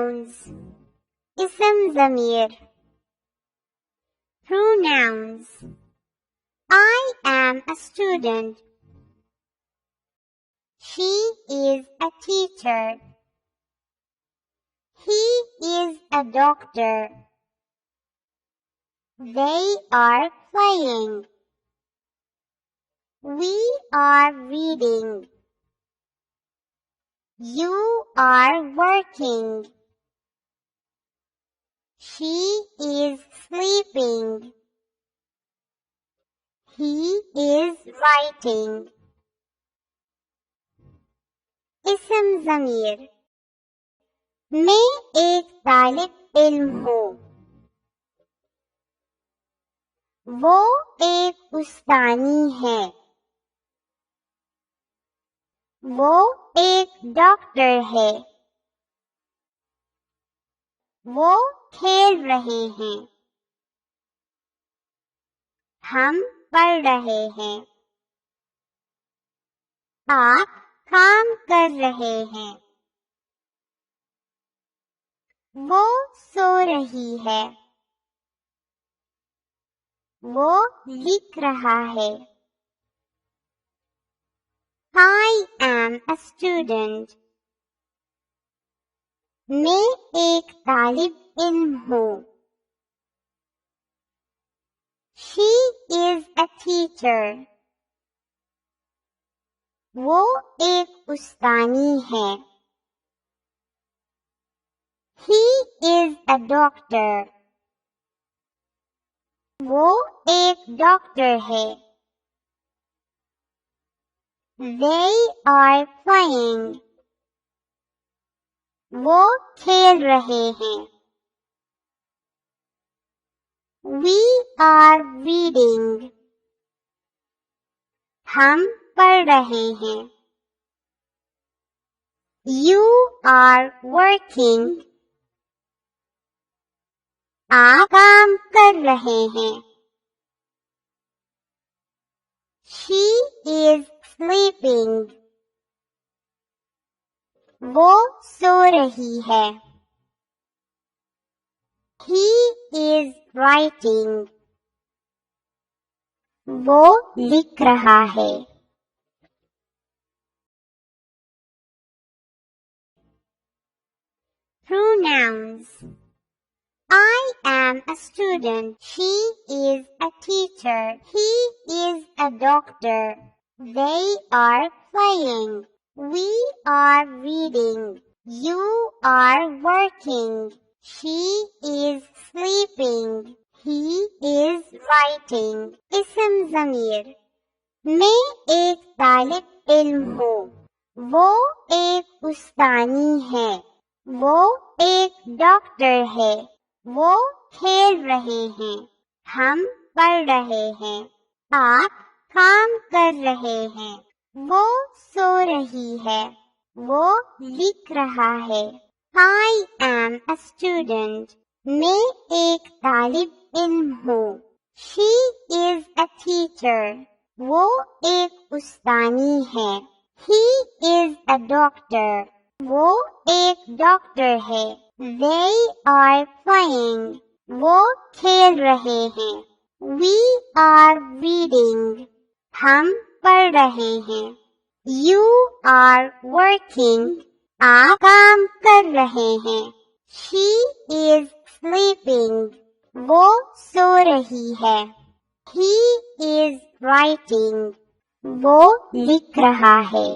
Pronouns. Ism zamir. Pronouns. I am a student. She is a teacher. He is a doctor. They are playing. We are reading. You are working. She is sleeping. He is writing. इसम ज़मीर. मैं एक तालिब इल्म हूँ. वो एक उस्तानी है. वो एक डॉक्टर है. वो खेल रहे हैं. हम पढ़ रहे हैं. आप काम कर रहे हैं. वो सो रही है. वो लिख रहा है. I am a student. मैं एक तालिब इल्म हूँ. She is a teacher. वो एक उस्तानी है. He is a doctor. वो एक डॉक्टर है. They are playing. वो खेल रहे हैं. We are reading. हम पढ़ रहे हैं. You are working. आप काम कर रहे हैं. She is sleeping. वो सो रही है. He is writing. वो लिख रहा है. Pronouns. I am a student. She is a teacher. He is a doctor. They are playing. We are reading. You are working. She is sleeping. He is writing. इसम ज़मीर. मैं एक तालिब इल्म हूँ. वो एक उस्तानी है. वो एक डॉक्टर है. वो खेल रहे हैं. हम पढ़ रहे हैं. आप काम कर रहे हैं. वो सो रही है. वो लिख रहा है. I am a student. मैं एक तालिब इल्म हूँ. She is a teacher. वो एक उस्तानी है. He is a doctor. वो एक डॉक्टर है. They are playing. वो खेल रहे हैं. We are reading. हम पढ़ रहे हैं. You are working. आप काम कर रहे हैं. She is sleeping. वो सो रही है. He is writing. वो लिख रहा है.